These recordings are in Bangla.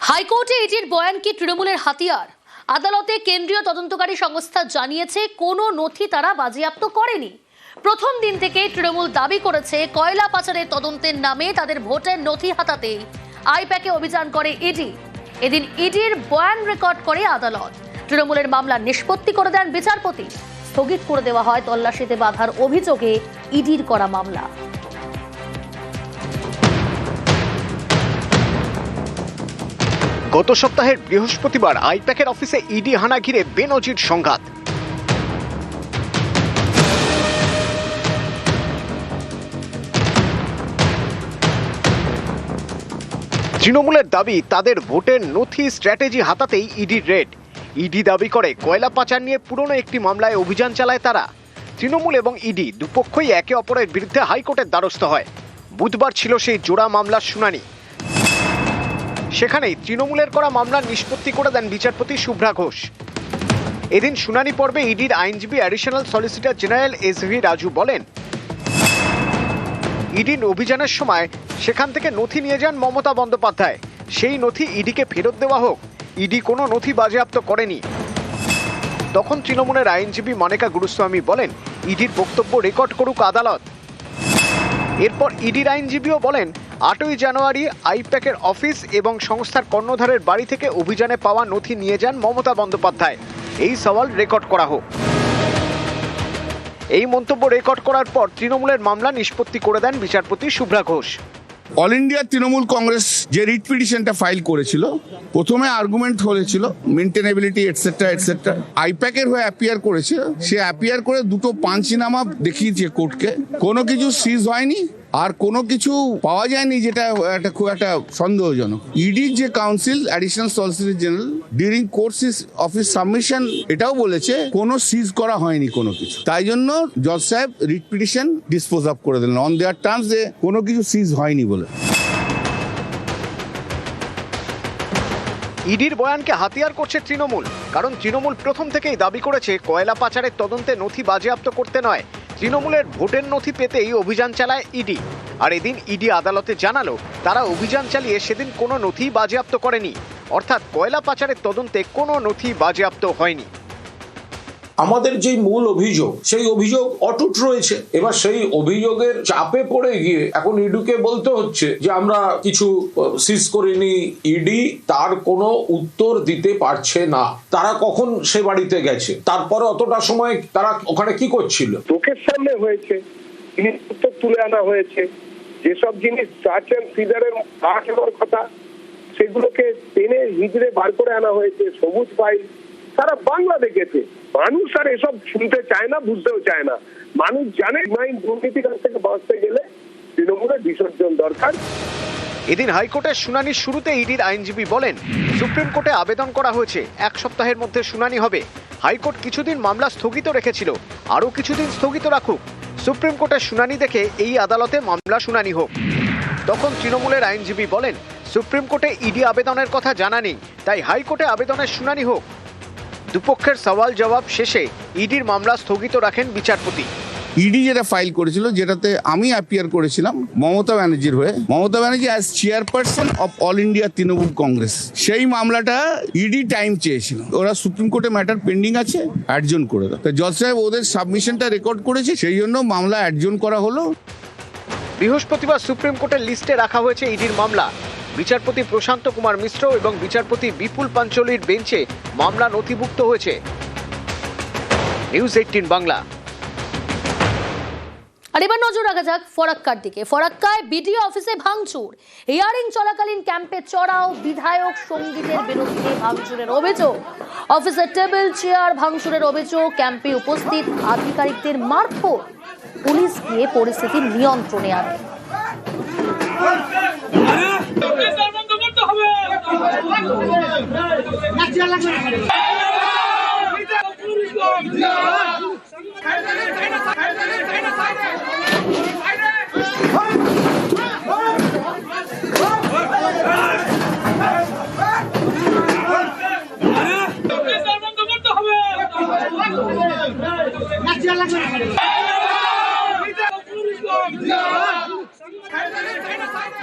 হাইকোর্টে ইডির বয়ান কি তৃণমূলের হাতিয়ার? আদালতে কেন্দ্রীয় তদন্তকারী সংস্থা জানিয়েছে কোনো নথি তারা বাজেয়াপ্ত করেনি। প্রথম দিন থেকে তৃণমূল দাবি করেছে কয়লা পাচারের তদন্তের নামে তাদের ভোটের নথি হাতাতে আইপ্যাকে অভিযান করে ইডি। এদিন ইডির বয়ান রেকর্ড করে আদালত। তৃণমূলের মামলা নিষ্পত্তি করে দেন বিচারপতি। স্থগিত করে দেওয়া হয় তল্লাশিতে বাধার অভিযোগে ইডির করা মামলা। গত সপ্তাহের বৃহস্পতিবার আইপ্যাকের অফিসে ইডি হানা ঘিরে বেনজির সংঘাত। তৃণমূলের দাবি তাদের ভোটের নথি স্ট্র্যাটেজি হাতাতেই ইডির রেড। ইডি দাবি করে কয়লা পাচার নিয়ে পুরনো একটি মামলায় অভিযান চালায় তারা। তৃণমূল এবং ইডি দুপক্ষই একে অপরের বিরুদ্ধে হাইকোর্টের দ্বারস্থ হয়। বুধবার ছিল সেই জোড়া মামলার শুনানি। সেখানেই তৃণমূলের করা মামলার নিষ্পত্তি করে দেন বিচারপতি শুভ্রা ঘোষ। এদিন শুনানি পর্বে ইডির আইনজীবী অ্যাডিশনাল সলিসিটর জেনারেল এস.ভি. রাজু বলেন, ইডির অভিযানের সময় সেখান থেকে নথি নিয়ে যান মমতা বন্দ্যোপাধ্যায়। সেই নথি ইডিকে ফেরত দেওয়া হোক। ইডি কোনো নথি বাজেয়াপ্ত করেনি। তখন তৃণমূলের আইনজীবী মনিকা গুরুস্বামী বলেন, ইডির বক্তব্য রেকর্ড করুক আদালত। এরপর ইডির আইনজীবীও বলেন, 8ই জানুয়ারি আইপ্যাকের অফিস এবং সংস্থার কর্ণধারের বাড়ি থেকে অভিযানে পাওয়া নথি নিয়ে যান মমতা বন্দ্যোপাধ্যায়। এই সওয়াল রেকর্ড করা হোক। এই মন্তব্য রেকর্ড করার পর তৃণমূলের মামলা নিষ্পত্তি করে দেন বিচারপতি শুভ্রা ঘোষ। অল ইন্ডিয়া তৃণমূল কংগ্রেস যে রিট পিটিশনটা ফাইল করেছিল, প্রথমে আর্গুমেন্ট হয়েছিল মেনটেনেবিলিটি এটসেট্রা এটসেট্রা। আইপ্যাকের হয়ে অ্যাপিয়ার করেছে, সে অ্যাপিয়ার করে দুটো পাঞ্চনামা দেখিয়েছে কোর্টকে। কোনো কিছু সিজ হয়নি আর কোনো কিছু পাওয়া যায়নি, যেটা একটা খুব একটা সন্দেহজনক। ইডির যে council additional solicitor general during course of his submission এটাও বলেছে কোনো সিজ করা হয়নি কোনো কিছু। তাই জন্য জজ সাহেব রিট পিটিশন ডিসপোজ অফ করে দিলেন অন দেয়ার টার্মস যে কোনো কিছু সিজ হয়নি বলে। ইডির বয়ানকে হাতিয়ার করছে তৃণমূল, কারণ তৃণমূল প্রথম থেকেই দাবি করেছে কয়লা পাচারের তদন্তে নথি বাজেয়াপ্ত করতে নয়, তৃণমূলের ভোটের নথি পেতেই অভিযান চালায় ইডি। আর এদিন ইডি আদালতে জানালো তারা অভিযান চালিয়ে সেদিন কোনো নথি বাজেয়াপ্ত করেনি, অর্থাৎ কয়লা পাচারের তদন্তে কোনো নথি বাজেয়াপ্ত হয়নি। আমাদের যে মূল অভিযোগ সেই অভিযোগ অটুট রয়েছে। এবার সেই অভিযোগের চাপে পড়ে গিয়ে এখন ইডিকে বলতে হচ্ছে যে আমরা কিছু সিজ করিনি। ইডি তার কোনো উত্তর দিতে পারছে না। তারা কখন সে বাড়িতে গেছে, তারপরে অতটা সময় তারা ওখানে কি করছিল, চোখের সামনে হয়েছে, উত্তর তুলে আনা হয়েছে। যেসব জিনিস সার্চ এন্ড সিজারের কাজ হওয়ার কথা সেগুলোকে টেনে হিজড়ে বার করে আনা হয়েছে। সবুজ পাই সারা বাংলা দেখেছে। মানুষ আর এসব শুনতে চায় না, বুঝতেও চায় না। মানুষ জানে দুর্নীতির কাছ থেকে বাঁচতে গেলে তৃণমূলের বিসর্জন দরকার। এদিন হাইকোর্টের শুনানির শুরুতে ইডির আইনজীবী বলেন, সুপ্রিম কোর্টে আবেদন করা হয়েছে, 1 সপ্তাহের মধ্যে শুনানি হবে। হাইকোর্ট কিছুদিন মামলা স্থগিত রেখেছিল, আরও কিছুদিন স্থগিত রাখুক। সুপ্রিম কোর্টের শুনানি দেখে এই আদালতে মামলা শুনানি হোক। তখন তৃণমূলের আইনজীবী বলেন, সুপ্রিম কোর্টে ইডি আবেদনের কথা জানা নেই, তাই হাইকোর্টে আবেদনের শুনানি হোক। দুপক্ষের সওয়াল জবাব শেষে ইডির মামলা স্থগিত রাখেন বিচারপতি। ইডি যেটা ফাইল করেছিল, যেটাতে আমি অ্যাপিয়ার করেছিলাম মমতা ব্যানার্জির হয়ে, Mamata Banerjee as chairperson of all India Trinamool Congress, সেই মামলাটা ইডি টাইম চেয়েছিল। ওরা সুপ্রিম কোর্টে ম্যাটার পেন্ডিং আছে, অ্যাডজন করে দাও। জজ সাহেব ওদের সাবমিশনটা রেকর্ড করেছে, সেই জন্য মামলা অ্যাডজন করা হলো। বৃহস্পতিবার সুপ্রিম কোর্টের লিস্টে রাখা হয়েছে ইডির মামলা। বিচারপতি প্রশান্ত কুমার মিশ্র এবং বিচারপতি বিপুল পাঞ্চলির বেঞ্চে মামলা নথিভুক্ত হয়েছে। নিউজ 18 বাংলা। আর এবার নজর রাখা যাক ফরাক্কার দিকে। ফরাক্কায় বিডিও অফিসে ভাঙচুর। হিয়ারিং চলাকালীন ক্যাম্পে চড়াও বিধায়ক সঙ্গীতের বিরুদ্ধে ভাঙচুরের অভিযোগ। অফিসের টেবিল চেয়ার ভাঙচুরের অভিযোগ। ক্যাম্পে উপস্থিত আধিকারিকদের মারধর। পুলিশ গিয়ে পরিস্থিতি নিয়ন্ত্রণে আনে।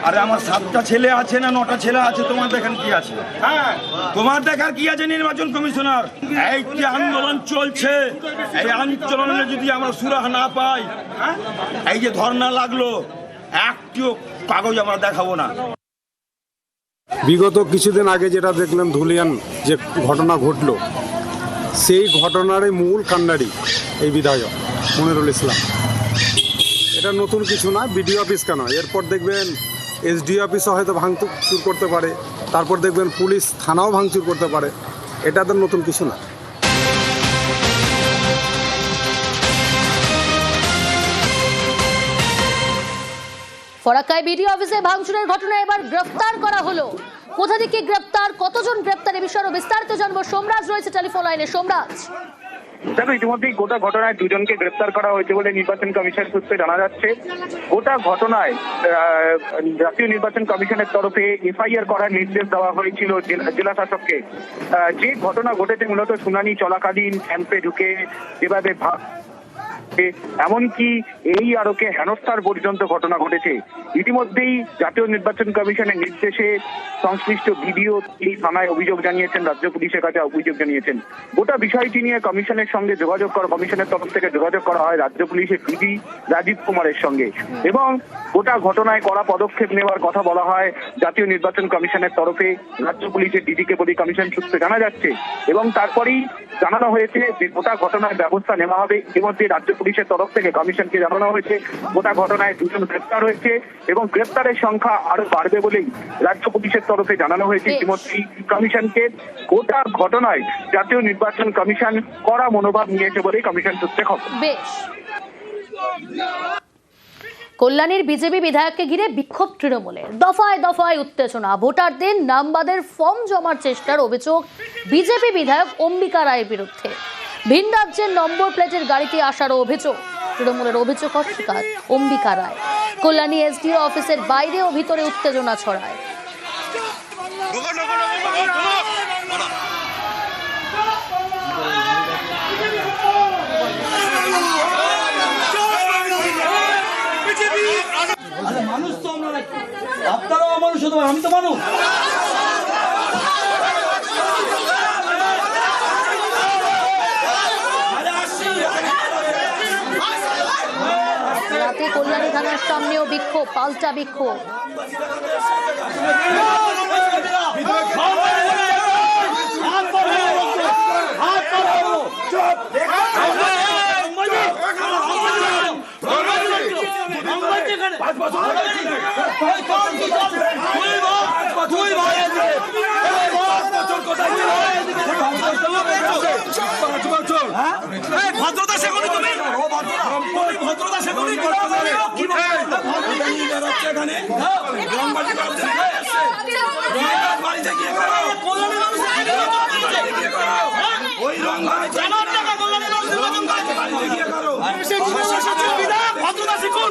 আরে আমার 7টা ছেলে আছে না 9টা ছেলে আছে, তোমার দেখার কি আছে? হ্যাঁ, তোমার দেখার কি আছে নির্বাচন কমিশনার? এই যে আন্দোলন চলছে, এই আন্দোলনে যদি আমরা সুরাহা না পাই, এই যে ধর্ণা লাগলো, একটিও কাগজ আমরা দেখাবো না। বিগত কিছুদিন আগে যেটা দেখলাম ধুলিয়ান যে ঘটনা ঘটলো, সেই ঘটনারই মূল কাণ্ডারি এই বিধায়ক মনিরুল ইসলাম। এটা নতুন কিছু না, বিডিও অফিস কেন, এরপর দেখবেন এসডিও অফিসও হয়তো ভাঙচুর করতে পারে, তারপর দেখবেন পুলিশ থানাও ভাঙচুর করতে পারে, এটা তো নতুন কিছু না। ফরাক্কায় বিডিও অফিসে ভাঙচুরের ঘটনায় এবার গ্রেফতার করা হলো। কোথা থেকে গ্রেফতার, কতজন গ্রেফতার, এ বিষয়ে বিস্তারিত জানবো। সোমরাজ রয়েছে টেলিফোন লাইনে। সোমরাজ, দেখো, ইতিমধ্যেই গোটা ঘটনায় দুজনকে গ্রেফতার করা হয়েছে বলে নির্বাচন কমিশন সূত্রে জানা যাচ্ছে। গোটা ঘটনায় জাতীয় নির্বাচন কমিশনের তরফে এফআইআর করার নির্দেশ দেওয়া হয়েছিল জেলা শাসককে। যে ঘটনা ঘটেছে মূলত শুনানি চলাকালীন ক্যাম্পে ঢুকে যেভাবে এমনকি এই আরোকে হেনস্থার পর্যন্ত ঘটনা ঘটেছে। ইতিমধ্যেই জাতীয় নির্বাচন কমিশনের নির্দেশে সংশ্লিষ্ট বিডিও এই থানায় অভিযোগ জানিয়েছেন, রাজ্য পুলিশের কাছে অভিযোগ জানিয়েছেন। গোটা বিষয়টি নিয়ে কমিশনের সঙ্গে কমিশনের তরফ থেকে যোগাযোগ করা হয় রাজ্য পুলিশের ডিজি রাজীব কুমারের সঙ্গে, এবং গোটা ঘটনায় কড়া পদক্ষেপ নেওয়ার কথা বলা হয় জাতীয় নির্বাচন কমিশনের তরফে রাজ্য পুলিশের ডিজিকে বলে কমিশন সূত্রে জানা যাচ্ছে। এবং তারপরেই জানানো হয়েছে যে গোটা ঘটনায় ব্যবস্থা নেওয়া হবে। ইতিমধ্যে রাজ্য পুলিশের তরফ থেকে কমিশনকে জানানো হয়েছে গোটা ঘটনায় দুজন গ্রেফতার হয়েছে এবং গ্রেফতারের সংখ্যা আরো বাড়বে বলেই রাজ্য পুলিশের তরফে জানানো হয়েছে ইতিমধ্যেই কমিশনকে। গোটা ঘটনায় জাতীয় নির্বাচন কমিশন কড়া মনোভাব নিয়েছে বলেই কমিশন সূত্রে খবর। বেশ। কল্যাণীর বিজেপি বিধায়ককে ঘিরে বিক্ষোভ তৃণমূলের, দফায় দফায় উত্তেজনা, ভোটারদের নামবাদের ফর্ম জমার চেষ্টার অভিযোগ বিজেপি বিধায়ক অম্বিকা রায়ের বিরুদ্ধে। ভিন রাজ্যের নম্বর প্লেটের গাড়িতে আসারও অভিযোগ। তৃণমূলের অভিযোগ অস্বীকার অম্বিকা রায়। কল্যাণী এসডিও অফিসের বাইরে ও ভিতরে উত্তেজনা ছড়ায়। মানুষ তো আমরা, আপনারাও মানুষ, আমি তো মানুষ। রাতে কল্যাণী থানার সামনেও বিক্ষোভ, পাল্টা বিক্ষোভ। ভদ্রতা শেখনি তুমি, ভদ্রতা শেখনি ওই রং ভদ্রতা শিখুন,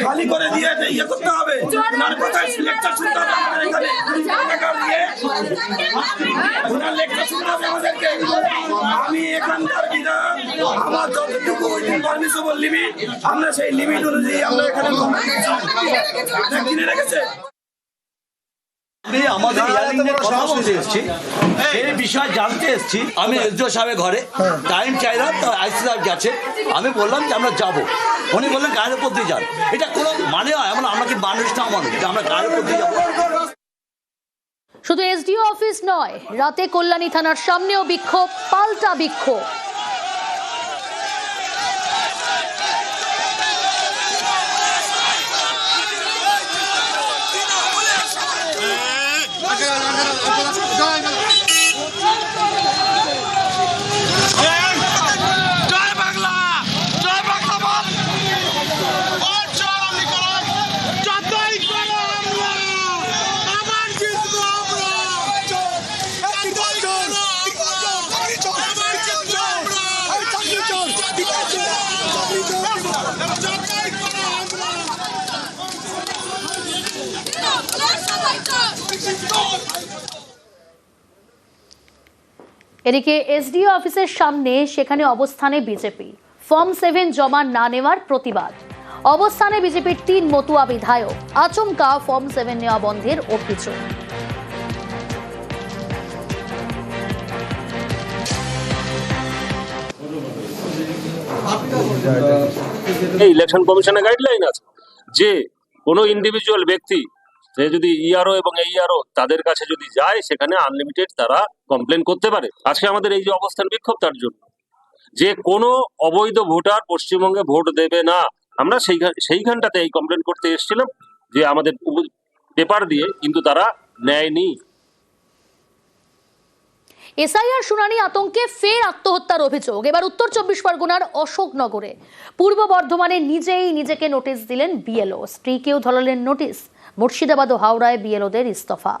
খালি করে দিয়ে ইয়ে করতে হবে, ওনার কথায় লেকচার শুনতে হবে, লেকচার শুনতে হবে আমাদেরকে। আমি এখানকার বিধান, আমার যতটুকু পারমিশন লিমিট, আমরা সেই লিমিট অনুযায়ী আমরা এখানে কিনে রেখেছে। আমি আমাদের ইয়ারিংয়ের কথা বলতে এসেছি, এই বিষয় জানতে এসেছি। আমি এসডিও সাহেবের ঘরে টাইম চাইলাম, তো আইসি সাহেব গেছে, আমি বললাম যে আমরা যাবো। উনি বললেন গায়ের উপর দিয়ে যান। এটা কোনো মানে হয়? এমন আমরা কি মানুষ না মানুষ যে আমরা গায়ের উপর দিয়ে যাবো? শুধু এসডিও অফিস নয়, রাতে কল্যাণী থানার সামনেও বিক্ষোভ, পাল্টা বিক্ষোভ। এদিকে এসডিও অফিসের সামনে সেখানে অবস্থানে বিজেপি, ফর্ম 7 জমা না নেওয়ার প্রতিবাদ। অবস্থানে বিজেপির 3 মতুয়া বিধায়ক, আচমকা ফর্ম 7 নেওয়া বন্ধের অভিযোগ। ইলেকশন কমিশনের গাইডলাইন আছে যে কোনো ইন্ডিভিজুয়াল ব্যক্তি সে যদি ইআরও এবং এইআরও তাদের কাছে যদি যায় সেখানে আনলিমিটেড তারা কমপ্লেন করতে পারে। আজকে আমাদের এই যে অবস্থান বিক্ষোভ তার জন্য, যে কোনো অবৈধ ভোটার পশ্চিমবঙ্গে ভোট দেবে না। আমরা সেইখানটাতে এই কমপ্লেন করতে এসেছিলাম যে আমাদের পেপার দিয়ে, কিন্তু তারা নেয়নি। এসআইআর শুনানি আতঙ্কে ফের আত্মহত্যার অভিযোগ, এবার উত্তর 24 পরগনার অশোকনগরে। পূর্ব বর্ধমানে নিজেই নিজেকে নোটিশ দিলেন বিএলও, স্ত্রীকেও ধরালেন নোটিশ। মুর্শিদাবাদ ও হাওড়ায় বিএলওদের ইস্তফা।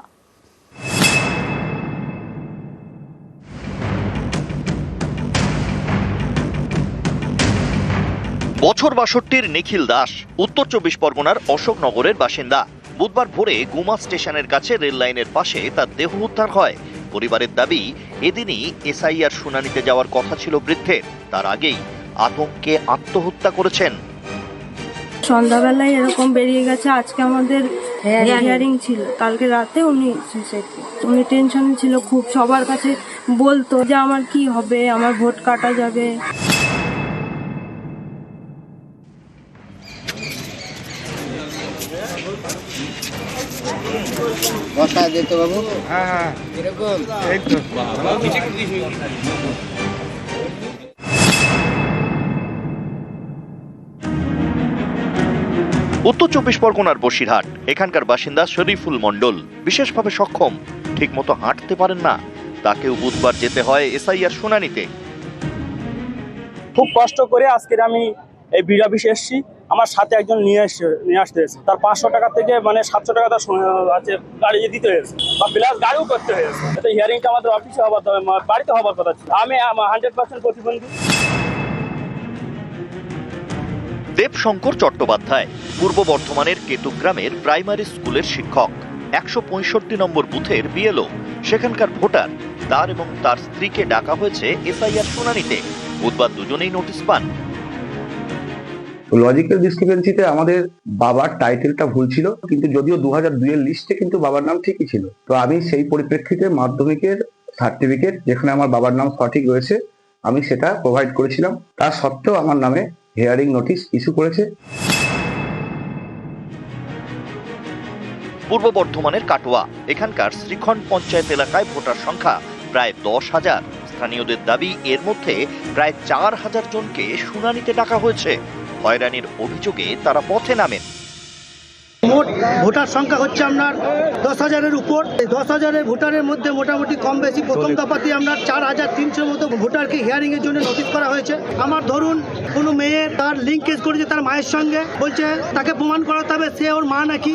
বছর 62 নিখিল দাস উত্তর 24 পরগনার অশোকনগরের বাসিন্দা। বুধবার ভোরে গুমা স্টেশনের কাছে রেল লাইনের পাশে তার দেহ উদ্ধার হয়। পরিবারের দাবি, এদিনই এসআইআর শুনানিতে যাওয়ার কথা ছিল বৃদ্ধের, তার আগেই আতঙ্কে আত্মহত্যা করেছেন। সন্ধ্যাবেলায় এরকম বেরিয়ে গেছে। আজকে আমাদের হিয়ারিং ছিল, কালকে রাতে উনি টেনশনে ছিল খুব, সবার কাছে বলতো যে আমার কি হবে, আমার ভোট কাটা যাবে। উত্তর 24 পরগনার বসিরহাট, এখানকার বাসিন্দা শরীফুল মণ্ডল বিশেষভাবে সক্ষম, ঠিকমতো হাঁটতে পারেন না। তাকেও বুধবার যেতে হয় এসআইআর শুনানিতে। খুব কষ্ট করে আজকে আমি এই বিড অফিসে এসেছি। আমার সাথে একজন নিয়ে আসতে হয়েছে, তার 500 টাকা থেকে মানে 700 টাকা তার আছে গাড়ি দিতে হয়েছে, বা প্লাস গাড়িও করতে হয়েছে। এটা হিয়ারিংটা আমাদের অফিসে হবার, বাড়িতে হবার কথা ছিল। আমি 100% প্রতিবন্ধী। দেবশঙ্কর চট্টোপাধ্যায় পূর্ব বর্ধমানের কেতুগ্রামের প্রাইমারি স্কুলের শিক্ষক, 165 নম্বর বুথের বিএলও, সেখানকার ভোটার। তার এবং তার স্ত্রীকে ডাকা হয়েছে এসআইআর শুনানিতে। বুধবার দুজনেই নোটিশ পান। লজিক্যাল ডিসক্রিপেন্সিতে আমাদের বাবার টাইটেলটা ভুল ছিল, কিন্তু যদিও 2002 এর লিস্টে কিন্তু বাবার নাম ঠিকই ছিল। তো আমি সেই পরিপ্রেক্ষিতে মাধ্যমিকের সার্টিফিকেট যেখানে আমার বাবার নাম সঠিক রয়েছে আমি সেটা প্রোভাইড করেছিলাম। তা সত্ত্বেও আমার নামে হিয়ারিং নোটিশ ইস্যু করেছে। পূর্ব বর্ধমানের কাটোয়া, এখানকার শ্রীখণ্ড পঞ্চায়েত এলাকায় ভোটার সংখ্যা প্রায় 10,000। স্থানীয়দের দাবি, এর মধ্যে প্রায় 4,000 জনকে শুনানিতে ডাকা হয়েছে। হয়রানির অভিযোগে তারা পথে নামেন। মোট ভোটার সংখ্যা হচ্ছে আপনার 10,000-এর উপর। 10,000-এর ভোটারের মধ্যে মোটামুটি কম বেশি প্রথম দফাতে আপনার 4,300 মতো ভোটারকে হিয়ারিং এর জন্য নোটিশ করা হয়েছে। আমার ধরুন কোনো মেয়ে তার লিঙ্কেজ করেছে তার মায়ের সঙ্গে, বলছে তাকে প্রমাণ করাতে হবে সে ওর মা নাকি।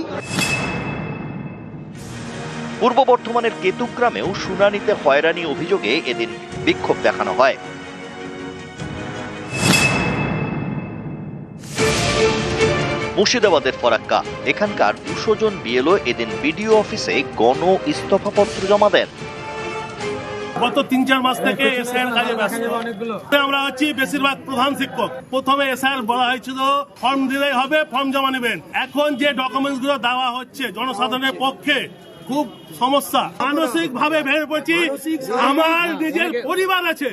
পূর্ব বর্ধমানের কেতুগ্রামেও শুনানিতে হয়রানি অভিযোগে এদিন বিক্ষোভ দেখানো হয়। মুর্শিদাবাদের ফরাক্কা, এখানকার 200 জন বিএলও এদিন বিডিও অফিসে গণ ইস্তফাপত্র জমা দেন। গত 3-4 মাস থেকে এসআইআর কাজে ব্যস্ত। আমরা হচ্ছি বেশিরভাগ প্রধান শিক্ষক। প্রথমে এসআইআর বলা হয়েছিল ফর্ম দিলেই হবে, ফর্ম জমা নেবেন। এখন যে ডকুমেন্টস গুলো দেওয়া হচ্ছে জনসাধারণের পক্ষে খুব সমস্যা। মানসিক ভাবে ভেঙে পড়ছি, আমার নিজের পরিবার আছে।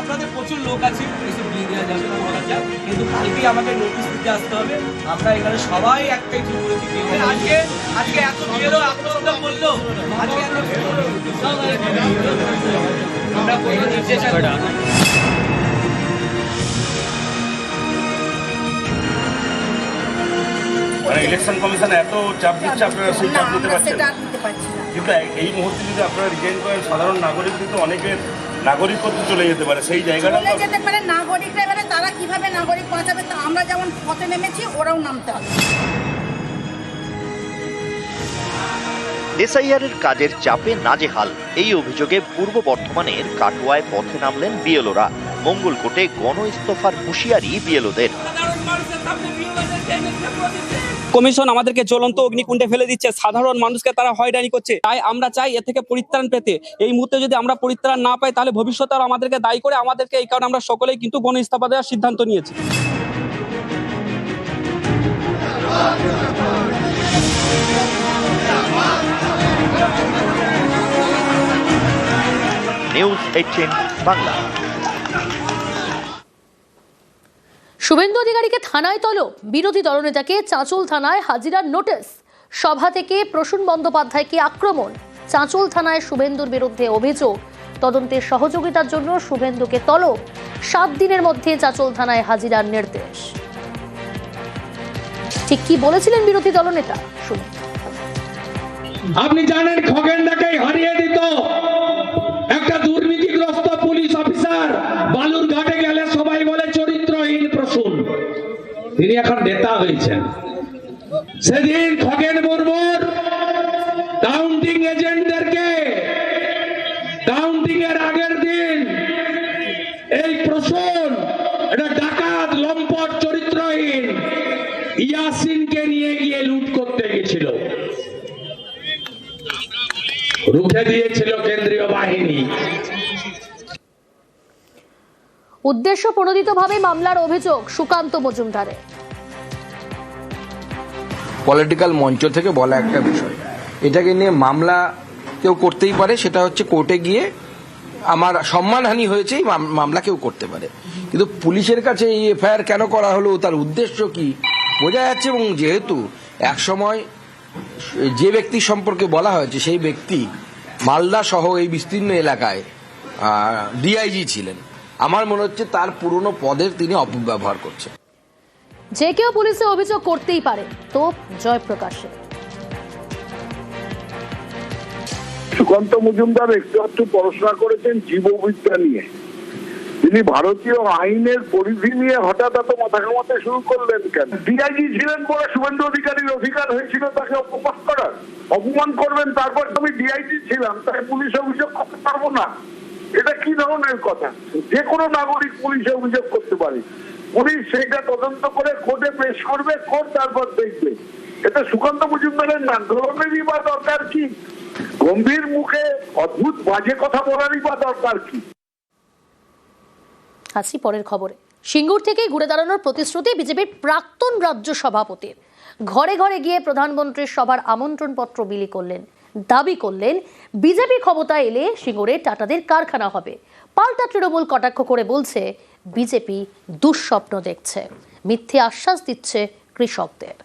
আপনাদের প্রচুর লোক আছে, এসব দিয়ে দেওয়া যাবে না বলা যায়, কিন্তু কালকে আমাদের নোটিশ দিতে আসতে হবে। আমরা এখানে সবাই একটাই ঠিক করেছি, আজকে এত বিয়েরও আত্মহত্যা করলো, আজকে আমরা কোনো নির্দেশ ইলেকশন কমিশন এত চাপ দিচ্ছে, আপনারা সেই চাপ নিতে পারছেন না। কিন্তু এই মুহূর্তে যদি আপনারা রিজাইন করেন, সাধারণ নাগরিক কিন্তু অনেকের নাগরিকত্ব চলে যেতে পারে, সেই জায়গাটা যেতে পারে নাগরিকরা। এবারে তারা কিভাবে নাগরিক বাঁচাবে, আমরা যেমন পথে নেমেছি ওরাও নামতে হবে। এসআইআর এর কাজের চাপে নাজেহাল, এই অভিযোগে পূর্ব বর্ধমানের কাটোয়ায় পথে নামলেন বিএলওরা। মঙ্গলকোটে গণ ইস্তফার হুঁশিয়ারি বিএলওদের। কমিশন আমাদেরকে জ্বলন্ত অগ্নিকুণ্ডে ফেলে দিচ্ছে, সাধারণ মানুষকে তারা হয়রানি করছে। তাই আমরা চাই এ থেকে পরিত্রাণ পেতে। এই মুহূর্তে যদি আমরা পরিত্রাণ না পাই তাহলে ভবিষ্যতে আর আমাদেরকে দায়ী করে আমাদেরকে, এই কারণে আমরা সকলেই কিন্তু গণ ইস্তফা দেওয়ার সিদ্ধান্ত নিয়েছি। নিউজ 18 বাংলা। শুভেন্দু অধিকারীকে থানায় তলব, বিরোধী দলনেতাকে চাঁচল থানায় হাজিরার নোটিশ। সভা থেকে প্রসূন বন্দ্যোপাধ্যায়কে আক্রমণ, চাঁচল থানায় শুভেন্দুর বিরুদ্ধে অভিযোগ। তদন্তের সহযোগিতার জন্য শুভেন্দুকে তলব, 7 দিনের মধ্যে চাঁচল থানায় হাজিরার নির্দেশ। ঠিক কি বলেছিলেন বিরোধী দলনেতা, শুনুন। আপনি জানেন খগেনটাকে হারিয়ে দিত একটা দুর্নীতিগ্রস্ত পুলিশ অফিসার। বালুর ঘাটে গেলে সবাই বলে চরিত্রহীন প্রসূন। তিনি এখন নেতা হয়েছেন। সেদিন খগেন মুর্মুর কাউন্টিং এজেন্টদেরকে কাউন্টিং এর আগের দিন এই প্রসূন এটা ডাকাত, লম্পট, চরিত্রহীন ইয়াসিনকে নিয়ে গিয়ে লুট করতে গেছিল, রুখে দিয়েছিল কেন্দ্রীয় বাহিনী। উদ্দেশ্য প্রণোদিতভাবে মামলার অভিযোগ সুকান্ত মজুমদারের। পলিটিক্যাল মঞ্চ থেকে বলা একটা বিষয়, এটাকে নিয়ে মামলা কেউ করতেই পারে, সেটা হচ্ছে কোর্টে গিয়ে আমার সম্মানহানি হয়েছে এই মামলা কেউ করতে পারে, কিন্তু পুলিশের কাছে এই এফআইআর কেন করা হলো, তার উদ্দেশ্য কি বোঝা যাচ্ছে। এবং যেহেতু একসময় যে ব্যক্তি সম্পর্কে বলা হয়েছে সেই ব্যক্তি মালদা সহ এই বিস্তীর্ণ এলাকায় ডিআইজি ছিলেন, আমার মনে হচ্ছে তার পুরনো পদের তিনি অপব্যবহার করছেন। যে কেউ পুলিশে অভিযোগ করতেই পারে, তো জয়প্রকাশে। সুকান্ত মজুমদার একটু পড়াশোনা করেছেন জীববিদ্যা নিয়ে। তিনি ভারতীয় আইনের পরিধি নিয়ে হঠাৎ এত মাথা ঘামাতে শুরু করলেন কেন? ডিআইজি ছিলেন বলে শুভেন্দু অধিকারীর অধিকার হয়েছিল তাকে অপমান করার। অপমান করবেন, তারপর আমি ডিআইজি ছিলাম তাই পুলিশে অভিযোগ করতে পারবো না? এটা কি ধরনের কথা? যে কোনো নাগরিক পুলিশে অভিযোগ করতে পারে, পুলিশ সেটা তদন্ত করে কোর্টে পেশ করবে, কোর্ট তারপর দেখবে। এটা সুকান্ত মজুমদারের নান্দরণেরই বা দরকার কি? গম্ভীর মুখে অদ্ভুত বাজে কথা বলারই বা দরকার কি? আসি পরের খবরে। সিঙ্গুর থেকে ঘুরে দাঁড়ানোর প্রতিশ্রুতি বিজেপির প্রাক্তন রাজ্য সভাপতির। ঘরে ঘরে গিয়ে প্রধানমন্ত্রীর সভার আমন্ত্রণপত্র বিলি করলেন, দাবি করলেন বিজেপি ক্ষমতায় এলে সিঙ্গুরে টাটাদের কারখানা হবে। পাল্টা তৃণমূল কটাক্ষ করে বলছে বিজেপি দুঃস্বপ্ন দেখছে, মিথ্যে আশ্বাস দিচ্ছে কৃষকদের।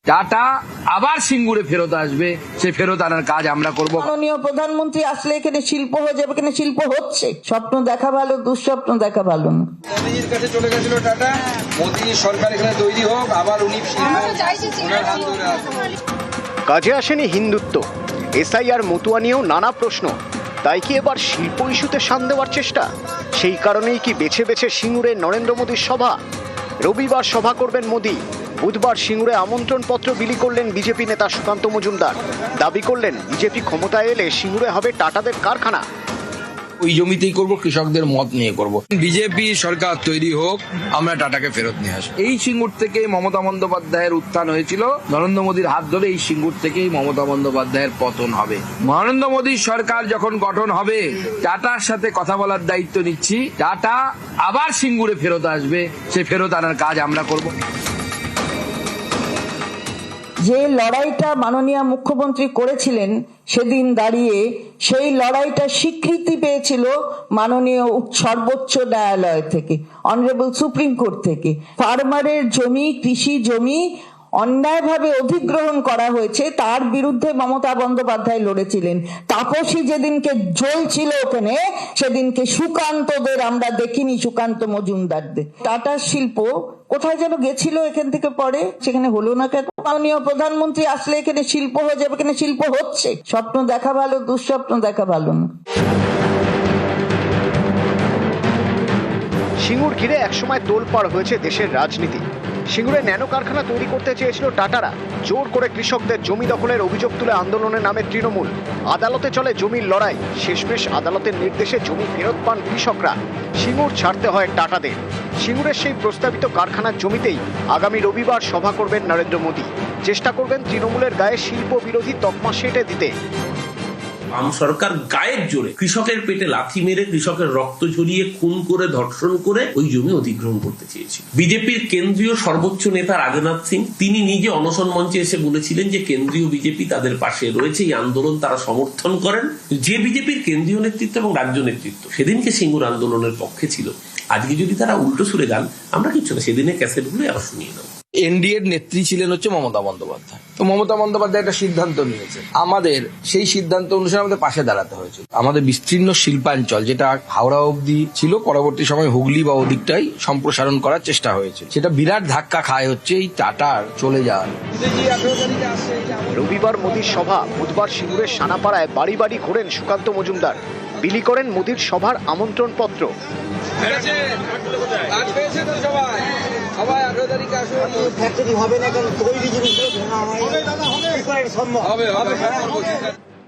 টাটা আবার সিঙ্গুরে ফেরত আসবে, সে ফেরত আনার কাজ আমরা করব। মাননীয় প্রধানমন্ত্রী আসলে এখানে শিল্প হয়ে যাবে, এখানে শিল্প হচ্ছে। স্বপ্ন দেখা ভালো, দুঃস্বপ্ন দেখা ভালো না। মোদিজির কাছে চলে গেছিল টাটা, মোদি সরকার এখানে তৈরি হোক, আবার উনি কাজে আসেনি হিন্দুত্ব, এসআইআর মতুয়া নিয়েও নানা প্রশ্ন। তাই কি এবার শিল্প ইস্যুতে শান দেওয়ার চেষ্টা? সেই কারণেই কি বেছে বেছে সিঙ্গুরে নরেন্দ্র মোদীর সভা? রবিবার সভা করবেন মোদী, বুধবার সিঙ্গুরে আমন্ত্রণপত্র বিলি করলেন বিজেপি নেতা সুকান্ত মজুমদার। দাবি করলেন বিজেপি ক্ষমতায় এলে সিঙ্গুরে হবে টাটাদের কারখানা। ওই জমিতেই করব, কৃষকদের মত নিয়ে করব। বিজেপি সরকার তৈরি হোক, আমরা টাটাকে ফেরত নিয়ে আসবো। এই সিঙ্গুর থেকে মমতা বন্দ্যোপাধ্যায়ের উত্থান হয়েছিল, নরেন্দ্র মোদীর হাত ধরে এই সিঙ্গুর থেকেই মমতা বন্দ্যোপাধ্যায়ের পতন হবে। নরেন্দ্র মোদীর সরকার যখন গঠন হবে, টাটার সাথে কথা বলার দায়িত্ব নিচ্ছি। টাটা আবার সিঙ্গুরে ফেরত আসবে, সে ফেরত আনার কাজ আমরা করব। যে লড়াইটা মাননীয় মুখ্যমন্ত্রী করেছিলেন সেদিন দাঁড়িয়ে, সেই লড়াইটা স্বীকৃতি পেয়েছিল মাননীয় সর্বোচ্চ ন্যায়ালয় থেকে, অনারেবল সুপ্রিম কোর্ট থেকে। ফার্মারের জমি, কৃষি জমি অন্যায়ভাবে অধিগ্রহণ করা হয়েছে, তার বিরুদ্ধে মমতা বন্দ্যোপাধ্যায় লড়েছিলেন। তাপসী যেদিনকে জ্বলছিল ওখানে, সেদিনকে সুকান্তদের আমরা দেখিনি, সুকান্ত মজুমদারদের। টাটা শিল্প কোথায় যেন গেছিল এখান থেকে, পরে সেখানে হলো না কেন? মাননীয় প্রধানমন্ত্রী আসলে এখানে শিল্প হয়ে যাবে, এখানে শিল্প হচ্ছে। স্বপ্ন দেখা ভালো, দুঃস্বপ্ন দেখা ভালো না। সিঙ্গুর ঘিরে একসময় তোলপাড় হয়েছে দেশের রাজনীতি। সিঙ্গুরে ন্যানো কারখানা তৈরি করতে চেয়েছিল টাটারা। জোর করে কৃষকদের জমি দখলের অভিযোগ তুলে আন্দোলনে নামে তৃণমূল। আদালতে চলে জমির লড়াই। শেষমেশ আদালতের নির্দেশে জমি ফেরত পান কৃষকরা। সিঙ্গুর ছাড়তে হয় টাটাদের। সিঙ্গুরের সেই প্রস্তাবিত কারখানার জমিতেই আগামী রবিবার সভা করবেন নরেন্দ্র মোদী। চেষ্টা করবেন তৃণমূলের গায়ে শিল্প বিরোধী তকমা সেঁটে দিতে। বাম সরকার গায়ের জোরে কৃষকের পেটে লাথি মেরে কৃষকের রক্ত ঝরিয়ে খুন করে ধর্ষণ করে ওই জমি অধিগ্রহণ করতে চেয়েছিল। বিজেপির কেন্দ্রীয় সর্বোচ্চ নেতা রাজনাথ সিং তিনি নিজে অনশন মঞ্চে এসে বলেছিলেন যে কেন্দ্রীয় বিজেপি তাদের পাশে রয়েছে, এই আন্দোলন তারা সমর্থন করেন। যে বিজেপির কেন্দ্রীয় নেতৃত্ব এবং রাজ্য নেতৃত্ব সেদিনকে সিঙ্গুর আন্দোলনের পক্ষে ছিল, আজকে যদি তারা উল্টো সুরে গান, আমরা কিচ্ছু না, সেদিনের ক্যাসেটগুলো আবার শুনিয়ে নেব। এনডিএর নেত্রী ছিলেন হচ্ছে মমতা বন্দ্যোপাধ্যায়। তো মমতা বন্দ্যোপাধ্যায় একটা সিদ্ধান্ত নিয়েছে, আমাদের সেই সিদ্ধান্ত অনুসারে আমাদের পাশে দাঁড়াতে হয়েছে। আমাদের বিস্তীর্ণ শিল্পাঞ্চল যেটা হাওড়া অবধি ছিল, পরবর্তী সময় হুগলি বা ওদিকটাই সম্প্রসারণ করার চেষ্টা হয়েছে। সেটা বিরাট ধাক্কা খায় হচ্ছে এই টাটার চলে যাওয়ার। রবিবার মোদীর সভা। বুধবার সিঙ্গুরের সানাপাড়ায় বাড়ি বাড়ি ঘোরেন সুকান্ত মজুমদার। বিলি করেন মোদীর সভার আমন্ত্রণ পত্র।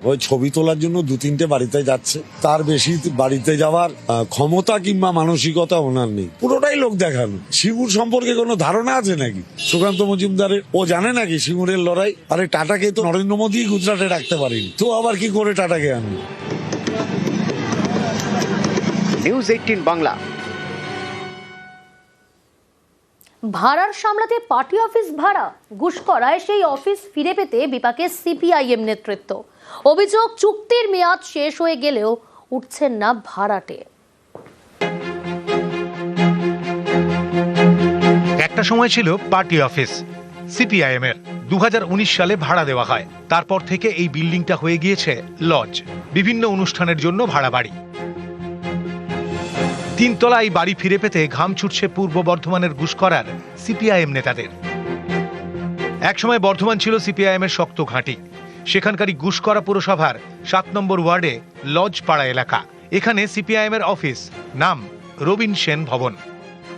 ওই ছবি তোলার জন্য 2-3টে বাড়িতে যাচ্ছে, তার বেশি বাড়িতে যাওয়ার ক্ষমতা কিংবা মানসিকতা ওনার নেই। পুরোটাই লোক দেখানো। সিঙ্গুর সম্পর্কে কোনো ধারণা আছে নাকি সুকান্ত মজুমদারের? ও জানে নাকি সিঙ্গুরের লড়াই? আরে টাটাকে তো নরেন্দ্র মোদী গুজরাটে রাখতে পারেনি, তো আবার কি করে টাটাকে আনবে? নিউজ 18 বাংলা। ভাড়ার সামলাতে পার্টি অফিস ভাড়া, ঘুষ করায় সেই অফিস ফিরে পেতে বিপাকে সিপিআইএম নেতৃত্ব। অভিযোগ, চুক্তির মেয়াদ শেষ হয়ে গেলেও উঠছেন না ভাড়াটে। একটা সময় ছিল পার্টি অফিস সিপিআইএম এর। 2019 সালে ভাড়া দেওয়া হয়। তারপর থেকে এই বিল্ডিংটা হয়ে গিয়েছে লজ, বিভিন্ন অনুষ্ঠানের জন্য ভাড়া বাড়ি। 3 তলা এই বাড়ি ফিরে পেতে ঘাম ছুটছে পূর্ব বর্ধমানের ঘুষখোর সিপিআইএম নেতাদের। একসময় বর্ধমান ছিল সিপিআইএম এর শক্ত ঘাঁটি। সেখানকারই ঘুষখোর পুরসভার 7 নম্বর ওয়ার্ডে লজ পাড়া এলাকা। এখানে সিপিআইএম এর অফিস, নাম রবীন সেন ভবন।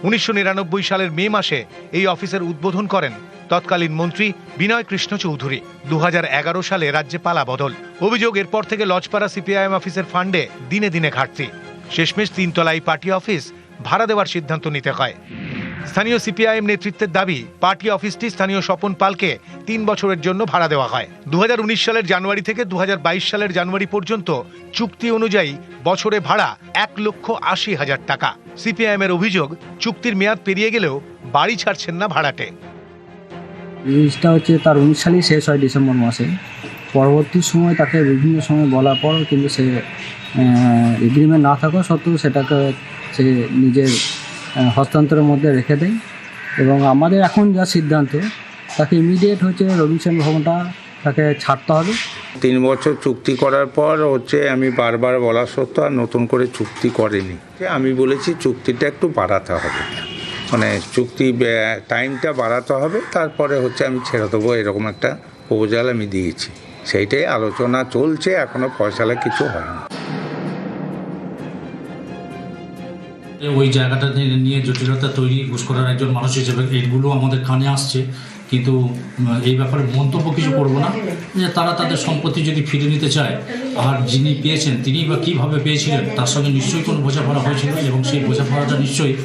1999 সালের মে মাসে এই অফিসের উদ্বোধন করেন তৎকালীন মন্ত্রী বিনয় কৃষ্ণ চৌধুরী। 2011 সালে রাজ্যে পালা বদল। অভিযোগ, এরপর থেকে লজপাড়া সিপিআইএম অফিসের ফান্ডে দিনে দিনে ঘাটতি। শেষমেশ 3 তলায় পার্টি অফিস ভাড়া দেওয়ার সিদ্ধান্ত নিতে হয়। স্থানীয় সিপিআইএম নেতৃত্বের দাবি, পার্টি অফিসটি স্থানীয় স্বপন পালকে 3 বছরের জন্য ভাড়া দেওয়া হয়। 2019 সালের জানুয়ারি থেকে 2022 সালের জানুয়ারি পর্যন্ত চুক্তি অনুযায়ী বছরে ভাড়া 1,80,000 টাকা। সিপিআইএম এর অভিযোগ, চুক্তির মেয়াদ পেরিয়ে গেলেও বাড়ি ছাড়ছেন না ভাড়াটে। জিনিসটা হচ্ছে তার 19 সালেই শেষ হয় ডিসেম্বর মাসে। পরবর্তী সময় তাকে বিভিন্ন সময় বলার পরও কিন্তু সে এগ্রিমেন্ট না থাকা সত্ত্বেও সেটাকে সে নিজের হস্তান্তরের মধ্যে রেখে দেয়। এবং আমাদের এখন যা সিদ্ধান্ত, তাকে ইমিডিয়েট হচ্ছে রবীন সেন ভবনটা তাকে ছাড়তে হবে। 3 বছর চুক্তি করার পর হচ্ছে আমি বারবার বলা সত্ত্বেও আর নতুন করে চুক্তি করেনি। আমি বলেছি চুক্তিটা একটু বাড়াতে হবে, মানে চুক্তি টাইমটা বাড়াতে হবে, তারপরে হচ্ছে আমি ছেড়ে দেবো, এরকম একটা প্রপোজাল আমি দিয়েছি। সেইটাই আলোচনা চলছে, এখনো ফয়সালা কিছু হয়নি। ওই জায়গাটা নিয়ে জটিলতা তৈরি ঘুষ করার একজন মানুষ হিসেবে এইগুলো আমাদের কানে আসছে, কিন্তু এই ব্যাপারে মন্তব্য কিছু করব না। যে তারা তাদের সম্পত্তি যদি ফিরে নিতে চায়, আর যিনি পেয়েছেন তিনি বা কীভাবে পেয়েছিলেন, তার সঙ্গে নিশ্চয়ই কোনো বোঝাপড়া হয়েছিল, এবং সেই বোঝাপড়াটা নিশ্চয়ই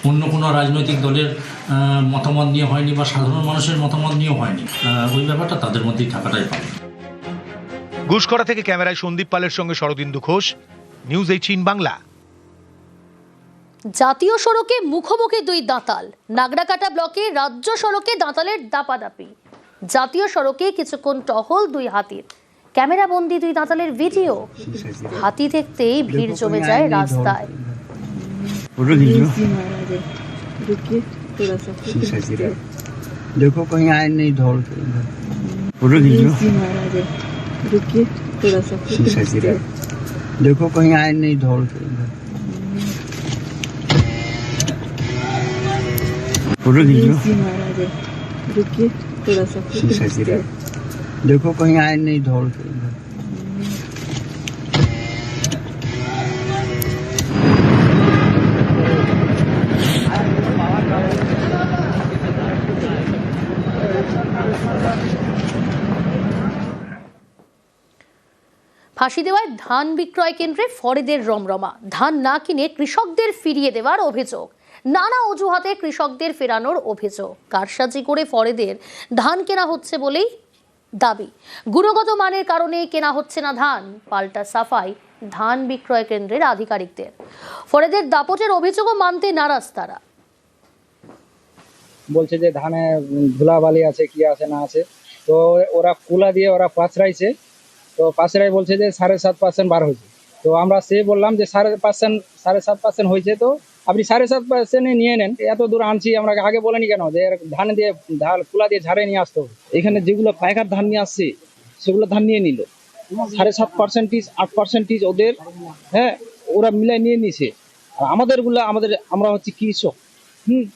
অন্য কোনো রাজনৈতিক দলের মতামত নিয়ে হয়নি বা সাধারণ মানুষের মতামত নিয়েও হয়নি। ওই ব্যাপারটা তাদের মধ্যেই থাকাটাই ভালো। ঘুষখোর থেকে ক্যামেরায় সন্দীপ পালের সঙ্গে শরদিন্দু ঘোষ, নিউজ 18 বাংলা। জাতীয় সড়কে মুখোমুখি 2 দাঁতাল। নাগরাকাটা ব্লকে রাজ্য সড়কে দাঁতালের দাপাদাপি। জাতীয় সড়কে কিছুক্ষণ টহল 2 হাতির। ক্যামেরা বন্দি 2 দাঁতালের ভিডিও। হাতি দেখতেই ভিড় জমে যায় রাস্তায়। देखो कहीं आए नहीं ढोल देखो कहीं आए नहीं ढोल देखो कहीं आए नहीं ढोल ফাঁসি দেওয়ায় ধান বিক্রয় কেন্দ্রে ফরেদের রমরমা। ধান না কিনে কৃষকদের ফিরিয়ে দেওয়ার অভিযোগ। নানা অজুহাতে কৃষকদের ফেরানোর অভিযোগ। কারসাজি করে ফরেদের ধান কেনা হচ্ছে বলেই দাবি। গুণগত মানের কারণে কেনা হচ্ছে না ধান, পাল্টা সাফাই ধান বিক্রয় কেন্দ্রের আধিকারিকদের। ফরেদের দাপটের অভিযোগও মানতে নারাজ তারা। বলছে যে ধানে ধুলাবালি আছে, কি আছে না আছে, তো ওরা কুলা দিয়ে ওরা পাঁচরাইছে, তো পাঁচরাই বলছে যে 7.5% বার হয়েছে। তো আমরা সে বললাম যে 7.5% হয়েছে, তো আপনি 7.5% নিয়ে নেন, এত দূর আনছি, আমরা আগে বলেনি কেন যে ধান দিয়ে কুলা দিয়ে ঝাড়ে নিয়ে আসতে হবে। এখানে যেগুলো পাইকার ধান নিয়ে আসছে সেগুলো ধান নিয়ে নিল 7.5%, 8% ওদের, হ্যাঁ, ওরা মিলাই নিয়ে নিছে। আর আমাদেরগুলো আমরা হচ্ছে কৃষক,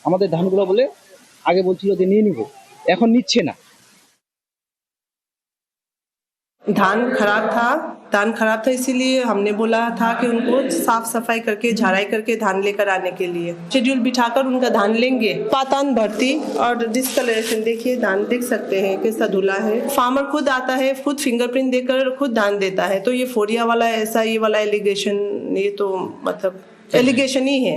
আমাদের ধানগুলো বলে আগে বলছিল যে নিয়ে নিব, এখন নিচ্ছে না। धान खराब था इसीलिए हमने बोला था कि उनको साफ सफाई करके झाड़ाई करके धान लेकर आने के लिए शेड्यूल बिठाकर उनका धान लेंगे। पातान भर्ती और डिस्कलरेशन देखिए, धान देख सकते हैं कैसा धुला है। फार्मर खुद आता है, खुद फिंगरप्रिंट देकर खुद धान देता है। तो ये फोरिया वाला ऐसा ये वाला एलिगेशन, ये तो मतलब एलिगेशन ही है।